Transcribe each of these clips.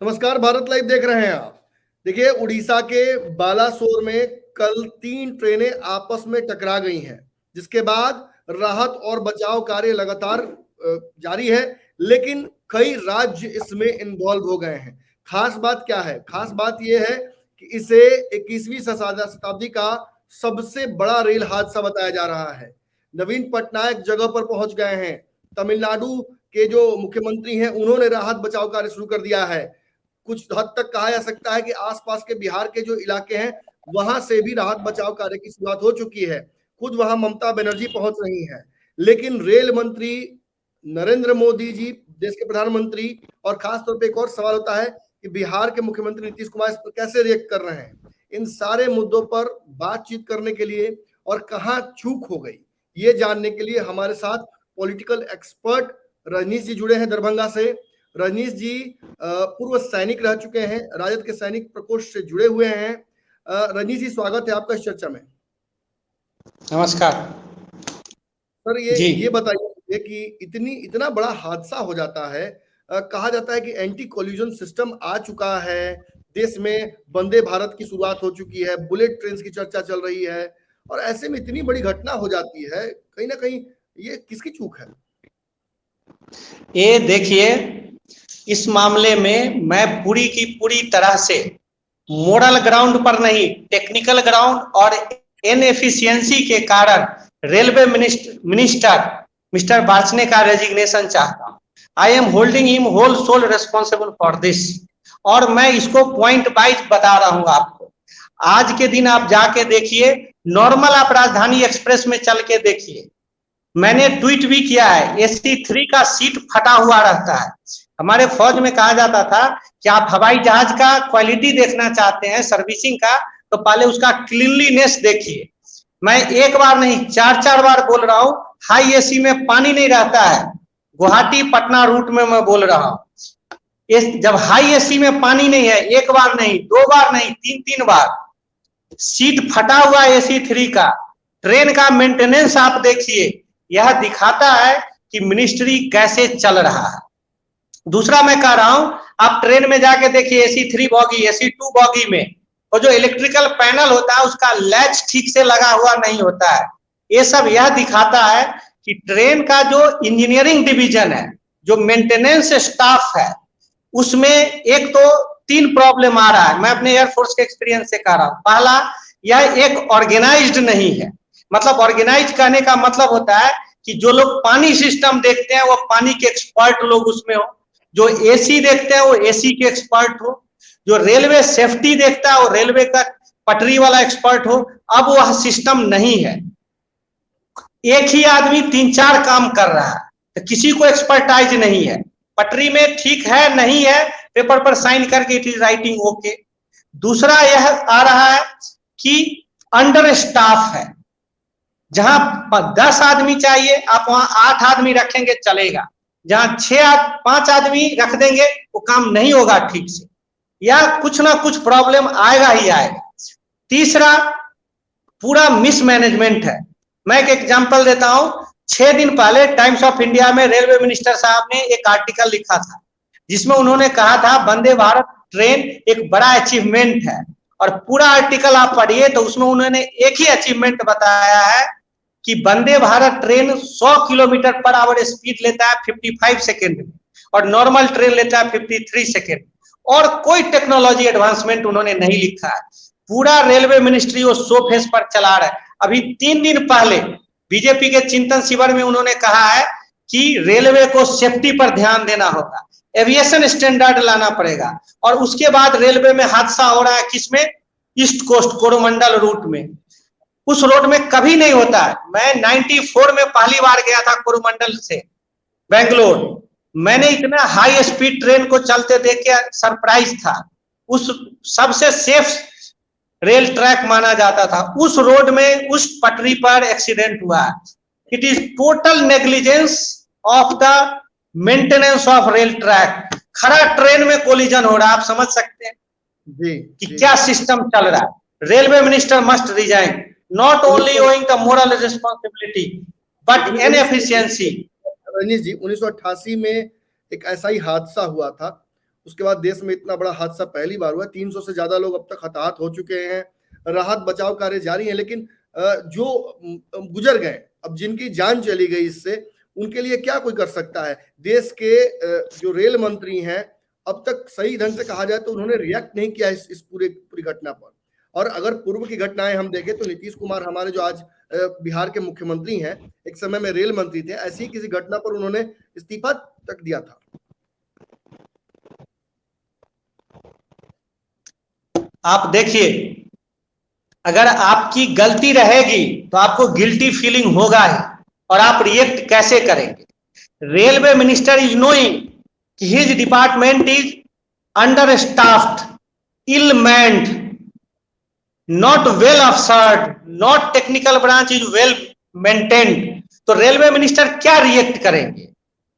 नमस्कार, भारत लाइव देख रहे हैं आप। देखिए, उड़ीसा के बालासोर में कल 3 ट्रेनें आपस में टकरा गई हैं, जिसके बाद राहत और बचाव कार्य लगातार जारी है, लेकिन कई राज्य इसमें इन्वॉल्व हो गए हैं। खास बात क्या है? खास बात यह है कि इसे 21वीं शताब्दी का सबसे बड़ा रेल हादसा बताया जा रहा है। नवीन पटनायक जगह पर पहुंच गए हैं। तमिलनाडु के जो मुख्यमंत्री हैं, उन्होंने राहत बचाव कार्य शुरू कर दिया है। कुछ हद तक कहा जा सकता है कि आसपास के बिहार के जो इलाके हैं, वहां से भी राहत बचाव कार्य की शुरुआत हो चुकी है। खुद वहां ममता बनर्जी पहुंच रही हैं। लेकिन रेल मंत्री नरेंद्र मोदी जी, देश के प्रधानमंत्री, और खासतौर पे एक और सवाल होता है कि बिहार के मुख्यमंत्री नीतीश कुमार इस पर कैसे रिएक्ट कर रहे हैं। इन सारे मुद्दों पर बातचीत करने के लिए और कहां चूक हो गई, ये जानने के लिए हमारे साथ पॉलिटिकल एक्सपर्ट रजनीश जी जुड़े हैं दरभंगा से। रजनीश जी पूर्व सैनिक रह चुके हैं, राजद के सैनिक प्रकोष्ठ से जुड़े हुए हैं। रजनीश जी, स्वागत है आपका इस चर्चा में। नमस्कार सर, ये बताइए कि इतना बड़ा हादसा हो जाता है। कहा जाता है कि एंटी कोलिजन सिस्टम आ चुका है देश में, वंदे भारत की शुरुआत हो चुकी है, बुलेट ट्रेन की चर्चा चल रही है, और ऐसे में इतनी बड़ी घटना हो जाती है। कहीं ना कहीं ये किसकी चूक है? ये देखिए, इस मामले में मैं पूरी की पूरी तरह से मोरल ग्राउंड पर नहीं, टेक्निकल ग्राउंड और इनएफिशिएंसी के कारण रेलवे मिनिस्टर मिस्टर बार्चने का रेजिग्नेशन चाहता हूं। I am holding him whole sole responsible for this, और मैं इसको पॉइंट वाइज बता रहा हूं आपको। आज के दिन आप जाके देखिए, नॉर्मल आप राजधानी एक्सप्रेस में चल के देखिए, मैंने ट्वीट भी किया है, AC3 का सीट फटा हुआ रहता है। हमारे फौज में कहा जाता था कि आप हवाई जहाज का क्वालिटी देखना चाहते हैं, सर्विसिंग का, तो पहले उसका क्लीनलीनेस देखिए। मैं एक बार नहीं 4-4 बार बोल रहा हूं, हाई AC में पानी नहीं रहता है। गुवाहाटी पटना रूट में मैं बोल रहा हूं, जब हाई AC में पानी नहीं है, एक बार नहीं, 2 बार नहीं, 3-3 बार सीट फटा हुआ AC3 का। ट्रेन का मेंटेनेंस आप देखिए, यह दिखाता है कि मिनिस्ट्री कैसे चल रहा है। दूसरा मैं कह रहा हूं, आप ट्रेन में जाके देखिए, AC3 बॉगी, AC2 बॉगी में वो जो इलेक्ट्रिकल पैनल होता है, उसका लैच ठीक से लगा हुआ नहीं होता है। ये सब यह दिखाता है कि ट्रेन का जो इंजीनियरिंग डिवीजन है, जो मेंटेनेंस स्टाफ है, उसमें एक तो 3 प्रॉब्लम आ रहा है। मैं अपने एयरफोर्स के एक्सपीरियंस से कह रहा हूं। पहला, यह एक ऑर्गेनाइज्ड नहीं है। मतलब ऑर्गेनाइज करने का मतलब होता है कि जो लोग पानी सिस्टम देखते हैं, वो पानी के एक्सपर्ट लोग उसमें हो, जो AC देखते हैं वो AC के एक्सपर्ट हो, जो रेलवे सेफ्टी देखता है वो रेलवे का पटरी वाला एक्सपर्ट हो। अब वह सिस्टम नहीं है, एक ही आदमी 3-4 काम कर रहा है, तो किसी को एक्सपर्टाइज नहीं है। पटरी में ठीक है नहीं है, पेपर पर साइन करके इट इज राइटिंग ओके। दूसरा यह आ रहा है कि अंडर स्टाफ है। जहां 10 आदमी चाहिए, आप वहां 8 आदमी रखेंगे चलेगा। जहां 5 आदमी रख देंगे, वो काम नहीं होगा ठीक से, या कुछ ना कुछ प्रॉब्लम आएगा ही आएगा। तीसरा, पूरा मिसमैनेजमेंट है। मैं एक एग्जांपल देता हूं। 6 दिन पहले टाइम्स ऑफ इंडिया में रेलवे मिनिस्टर साहब ने एक आर्टिकल लिखा था, जिसमें उन्होंने कहा था वंदे भारत ट्रेन एक बड़ा अचीवमेंट है। और पूरा आर्टिकल आप पढ़िए तो उसमें उन्होंने एक ही अचीवमेंट बताया है कि Vande Bharat train 100 kilometre per hour speed लेता है 55 सेकेंड में, और नॉर्मल ट्रेन लेता है 53 सेकेंड। और कोई टेक्नोलॉजी एडवांसमेंट उन्होंने नहीं लिखा है। पूरा रेलवे मिनिस्ट्री वो शो फेस पर चला रहा है। अभी 3 दिन पहले बीजेपी के चिंतन शिविर में उन्होंने कहा है कि रेलवे को सेफ्टी पर ध्यान देना होगा, एविएशन स्टैंडर्ड लाना पड़ेगा। और उसके बाद रेलवे में हादसा हो रहा है, किसमें? ईस्ट कोस्ट कोरोमंडल रूट में। उस रोड में कभी नहीं होता है। मैं 94 में पहली बार गया था कोरोमंडल से बेंगलोर। मैंने इतना हाई स्पीड ट्रेन को चलते देख के सरप्राइज था। उस सबसे सेफ रेल ट्रैक माना जाता था। उस रोड में उस पटरी पर एक्सीडेंट हुआ। It is total negligence of the maintenance of rail track. खड़ा ट्रेन में कोलिजन हो रहा है। आप समझ सकते हैं कि क्या सिस्टम चल रहा है। Railway minister must resign, not only owing the moral responsibility but inefficiency। Rajneesh ji, 1988 में एक ऐसा ही हादसा हुआ था, उसके बाद देश में इतना बड़ा हादसा पहली बार हुआ। 300 से ज्यादा लोग अब तक हताहत हो चुके हैं। राहत बचाव कार्य जारी है, लेकिन जो गुजर गए, अब जिनकी जान चली गई इससे, उनके लिए क्या कोई कर सकता है? देश के जो रेल मंत्री हैं, अब तक सही ढंग से कहा जाए तो उन्होंने रिएक्ट नहीं किया इस पूरी घटना पर। और अगर पूर्व की घटनाएं हम देखें तो नीतीश कुमार हमारे जो आज बिहार के मुख्यमंत्री हैं, एक समय में रेल मंत्री थे, ऐसी ही किसी घटना पर उन्होंने इस्तीफा तक दिया था। आप देखिए, अगर आपकी गलती रहेगी तो आपको गिल्टी फीलिंग होगा ही, और आप रिएक्ट कैसे करेंगे? रेलवे मिनिस्टर इज नोइंग कि his department is understaffed, ill manned, not well officered, not technical branch is well maintained. तो रेलवे मिनिस्टर क्या रिएक्ट करेंगे?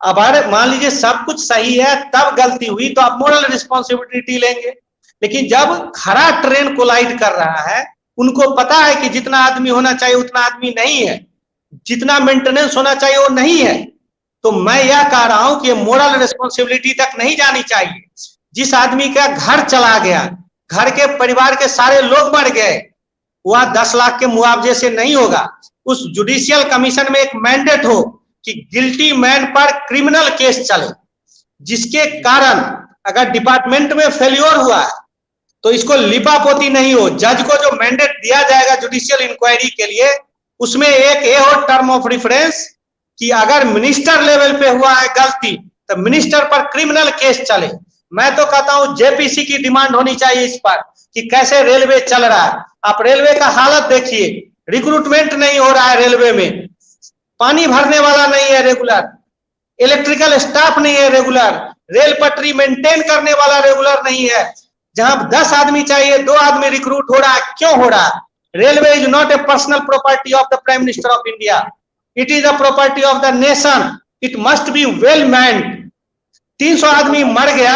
अब अगर मान लीजिए सब कुछ सही है, तब गलती हुई तो आप मोरल रिस्पॉन्सिबिलिटी लेंगे, लेकिन जब खरा ट्रेन कोलाइड कर रहा है, उनको पता है कि जितना आदमी होना चाहिए उतना आदमी नहीं है, जितना मेंटेनेंस होना चाहिए वो नहीं है, तो मैं यह कह रहा हूं कि मोरल रिस्पॉन्सिबिलिटी तक नहीं जानी चाहिए। जिस आदमी का घर चला गया, घर के परिवार के सारे लोग मर गए, वह 10 लाख के मुआवजे से नहीं होगा। उस जुडिशियल कमीशन में एक मैंडेट हो कि गिल्टी मैन पर क्रिमिनल केस चले, जिसके कारण अगर डिपार्टमेंट में फेल्योर हुआ है तो इसको लिपापोती नहीं हो। जज को जो मैंडेट दिया जाएगा जुडिशियल इंक्वायरी के लिए, उसमें एक ये हो टर्म ऑफ रेफरेंस कि अगर मिनिस्टर लेवल पे हुआ है गलती तो मिनिस्टर पर क्रिमिनल केस चले। मैं तो कहता हूं जेपीसी की डिमांड होनी चाहिए इस पर कि कैसे रेलवे चल रहा है। आप रेलवे का हालत देखिए, रिक्रूटमेंट नहीं हो रहा है रेलवे में, पानी भरने वाला नहीं है रेगुलर, इलेक्ट्रिकल स्टाफ नहीं है रेगुलर, रेल पटरी मेंटेन करने वाला रेगुलर नहीं है। जहां 10 आदमी चाहिए 2 आदमी रिक्रूट हो रहा है। क्यों हो रहा है? Railway is not a personal property of the prime minister of India, it is a property of the nation, it must be well manned. 300 आदमी मर गया,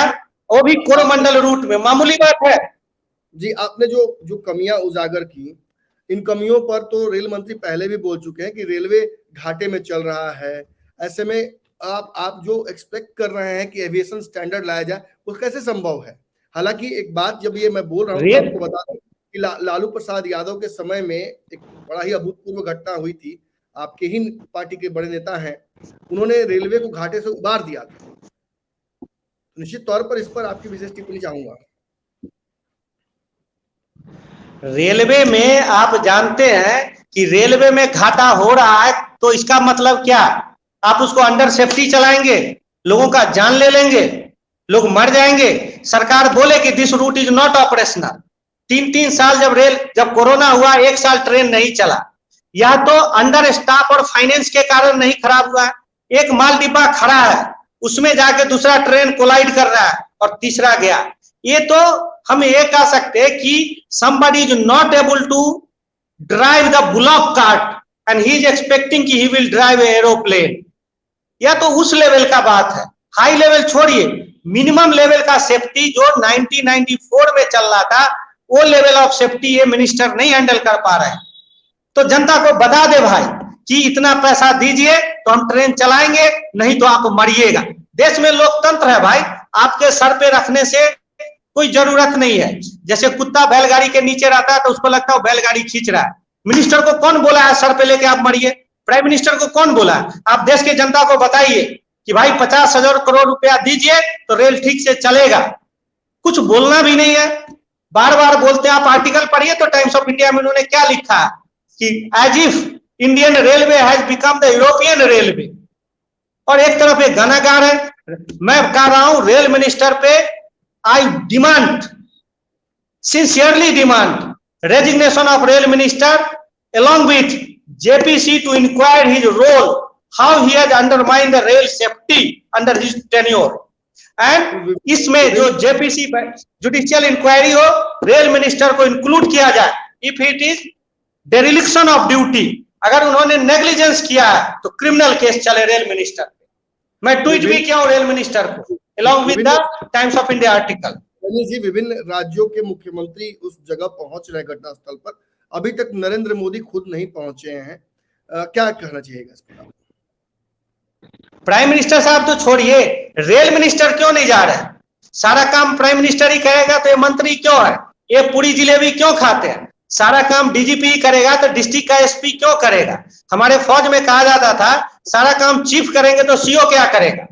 वो भी कोरोमंडल रूट में, मामूली बात है। जी, आपने जो कमियां उजागर की, इन कमियों पर तो रेल मंत्री पहले भी बोल चुके हैं कि रेलवे घाटे में चल रहा है। ऐसे में आप जो एक्सपेक्ट कर रहे हैं कि एविएशन स्टैंडर्ड लाया जाए, वो कैसे संभव है? हालांकि एक बात जब ये मैं बोल रहा हूँ तो आपको बता दूं कि लालू प्रसाद यादव के समय में एक बड़ा ही अभूतपूर्व घटना हुई थी। आपके ही पार्टी के बड़े नेता हैं, उन्होंने रेलवे को घाटे से उबार दिया था। निश्चित तौर पर इस पर आपकी विशेष टिप्पणी चाहूंगा। रेलवे में आप जानते हैं कि रेलवे में घाटा हो रहा है, तो इसका मतलब क्या? आप उसको अंडर सेफ्टी चलाएंगे, लोगों का जान ले लेंगे, लोग मर जाएंगे। सरकार बोले कि this route is not operational. 3-3 साल जब कोरोना हुआ, 1 साल ट्रेन नहीं चला। यह तो अंडर स्टाफ और फाइनेंस के कारण नहीं खराब हुआ है। एक माल डिब्बा खड़ा है, उसमें जाके दूसरा ट्रेन कोलाइड कर रहा है और तीसरा गया। ये तो हम ये कह सकते हैं कि somebody is not able to drive the bullock cart and he is expecting कि he will drive a aeroplane। या तो उस लेवल का बात है। हाई लेवल छोड़िए, मिनिमम लेवल का सेफ्टी जो 1994 में चल रहा था, वो लेवल ऑफ सेफ्टी ये मिनिस्टर नहीं हैंडल कर पा रहे हैं। तो जनता को बता दे भाई कि इतना पैसा दीजिए तो हम ट्रेन चलाएंगे, नहीं तो आप मरिएगा। देश में लोकतंत्र है भाई, आपके सर पे रखने से कोई जरूरत नहीं है। जैसे कुत्ता बैलगाड़ी के नीचे रहता है तो उसको लगता है बैलगाड़ी खींच रहा है। मिनिस्टर को कौन बोला है सर पे लेके आप मरिए? प्राइम मिनिस्टर को कौन बोला है? आप देश के जनता को बताइए कि भाई 50,000 करोड़ रुपया दीजिए तो रेल ठीक से चलेगा। कुछ बोलना भी नहीं है, बार बार बोलते हैं। आप आर्टिकल पढ़िए तो टाइम्स ऑफ इंडिया में उन्होंने क्या लिखा है कि as if Indian railway has become the European railway, और एक तरफ एक गाना गा रहे हैं। मैं कह रहा हूं रेल मिनिस्टर पे I demand, sincerely demand, resignation of rail minister along with JPC to inquire his role, how he has undermined the rail safety under his tenure। and इसमें जो JPC जुडिशियल इंक्वायरी हो, rail minister को include किया जाए। If it is dereliction of duty, अगर उन्होंने negligence किया है तो क्रिमिनल केस चले रेल मिनिस्टर पे। मैं ट्वीट भी किया हूं रेल मिनिस्टर को along with the Times of India article. जी, विभिन्न राज्यों के मुख्यमंत्री उस जगह पहुंच रहे घटना स्थल पर, अभी तक नरेंद्र मोदी खुद नहीं पहुंचे हैं। क्या कहना चाहिएगा इस पर? प्राइम मिनिस्टर साहब तो छोड़िए, रेल मिनिस्टर क्यों नहीं जा रहे हैं? सारा काम प्राइम मिनिस्टर ही करेगा तो ये मंत्री क्यों है? ये पूरी जिलेबी क्यों खाते हैं? सारा काम डीजीपी ही करेगा तो डिस्ट्रिक्ट का एसपी क्यों करेगा? हमारे फौज में कहा जाता था सारा काम चीफ करेंगे तो सीओ क्या करेगा?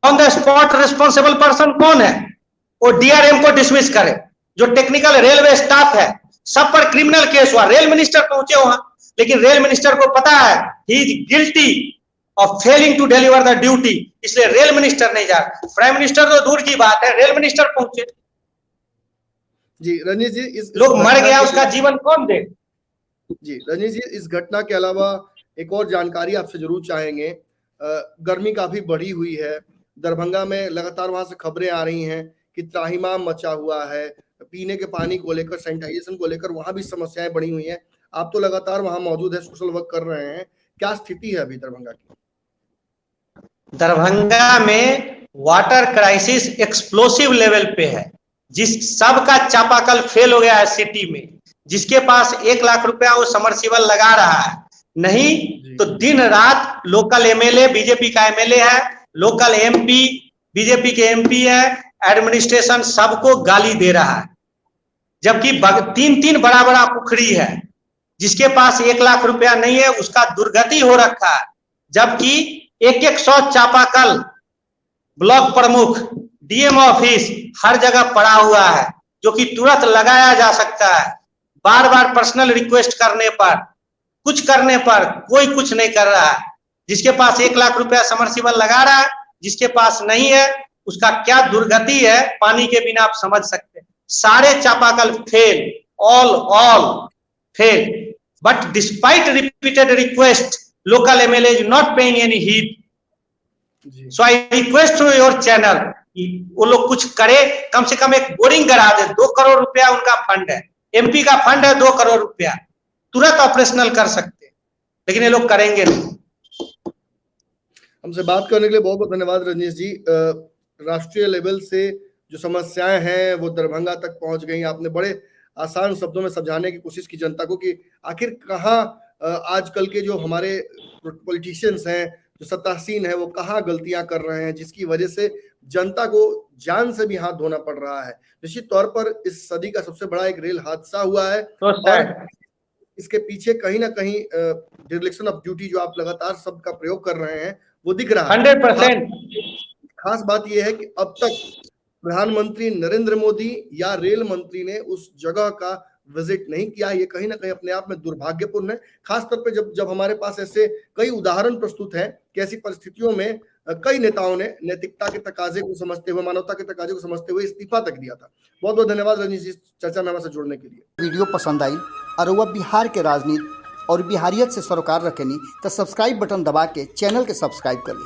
On the spot responsible person कौन है? वो डीआरएम को डिसमिस करे। जो टेक्निकल रेलवे स्टाफ है सब पर क्रिमिनल केस हुआ, रेल मिनिस्टर पहुंचे वहां, लेकिन रेल मिनिस्टर को पता है he is guilty of failing to deliver the duty, इसलिए रेल मिनिस्टर नहीं जा रहा। प्राइम मिनिस्टर तो दूर की बात है, रेल मिनिस्टर पहुंचे। जी रजनीश जी, इस लोग मर गया, उसका जीवन कौन दे? जी रजनीश जी, इस घटना के अलावा एक और जानकारी आपसे जरूर चाहेंगे। गर्मी काफी बढ़ी हुई है, दरभंगा में लगातार वहां से खबरें आ रही हैं कि त्राहिमाम मचा हुआ है, पीने के पानी को लेकर, सैनिटाइजेशन को लेकर वहां भी समस्याएं बढ़ी हुई हैं। आप तो लगातार वहां मौजूद है, सोशल वर्क कर रहे हैं, क्या स्थिति है अभी दरभंगा की? दरभंगा में वाटर क्राइसिस एक्सप्लोसिव लेवल पे है। जिस सबका चापाकल फेल हो गया है सिटी में, जिसके पास 1 लाख रुपया वो समरसीबल लगा रहा है, नहीं तो दिन रात लोकल एमएलए, बीजेपी का एमएलए है, लोकल एमपी बीजेपी के एमपी है, एडमिनिस्ट्रेशन सबको गाली दे रहा है। जबकि 3 बड़ा बड़ा पुखरी है, जिसके पास 1 लाख रुपया नहीं है उसका दुर्गति हो रखा है। जबकि 100 चापाकल, ब्लॉक प्रमुख, डीएम ऑफिस हर जगह पड़ा हुआ है, जो कि तुरंत लगाया जा सकता है। बार बार पर्सनल रिक्वेस्ट करने पर, कुछ करने पर कोई कुछ नहीं कर रहा है। जिसके पास 1 लाख रुपया समरसीबल लगा रहा है, जिसके पास नहीं है उसका क्या दुर्गति है पानी के बिना आप समझ सकते हैं। सारे चापाकल fail, all fail, but despite repeated request local MLA is not paying any heed. So I request to your channel, वो लोग कुछ करे, कम से कम एक बोरिंग करा दे। 2 करोड़ रुपया उनका फंड है, एमपी का फंड है 2 करोड़ रुपया, तुरंत ऑपरेशनल कर सकते, लेकिन ये लोग करेंगे नहीं। हमसे बात करने के लिए बहुत बहुत धन्यवाद रजनीश जी। राष्ट्रीय लेवल से जो समस्याएं हैं वो दरभंगा तक पहुंच गई। आपने बड़े आसान शब्दों में समझाने की कोशिश की जनता को कि आखिर कहाँ आजकल के जो हमारे पॉलिटिशियंस हैं, जो सत्तासीन है, वो कहाँ गलतियां कर रहे हैं, जिसकी वजह से जनता को जान से भी हाथ धोना पड़ रहा है। निश्चित तौर पर इस सदी का सबसे बड़ा एक रेल हादसा हुआ है, और इसके पीछे कहीं ना कहीं डिरेक्शन ऑफ ड्यूटी जो आप लगातार शब्द का प्रयोग कर रहे हैं वो दिख रहा है। 100%। खास बात यह है कि अब तक प्रधानमंत्री नरेंद्र मोदी या रेल मंत्री ने उस जगह का विजिट नहीं किया। ये कहीं ना कहीं अपने आप में दुर्भाग्यपूर्ण है, खासतौर पे जब हमारे पास ऐसे कई उदाहरण प्रस्तुत हैं कि ऐसी परिस्थितियों में कई नेताओं ने नैतिकता के तकाजे को समझते हुए, मानवता के तकाजे को समझते हुए इस्तीफा तक दिया था। बहुत बहुत धन्यवाद रजनीश जी चर्चा में हमारे जुड़ने के लिए। वीडियो पसंद आई और वह बिहार के राजनीति और बिहारियत से सरोकार रखेनी तो सब्सक्राइब बटन दबा के चैनल के सब्सक्राइब कर ली।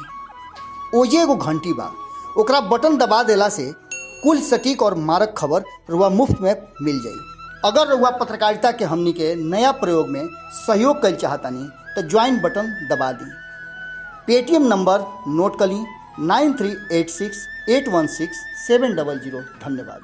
ओजे एगो घंटी बा, ओकरा बटन दबा देला से कुल सटीक और मारक खबर रुआ मुफ्त में मिल जाई। अगर रुआ पत्रकारिता के हमनी के नया प्रयोग में सहयोग कर चाहतानी तो ज्वाइन बटन दबा दी। पेटीएम नंबर नोट कर ली 9386816700। धन्यवाद।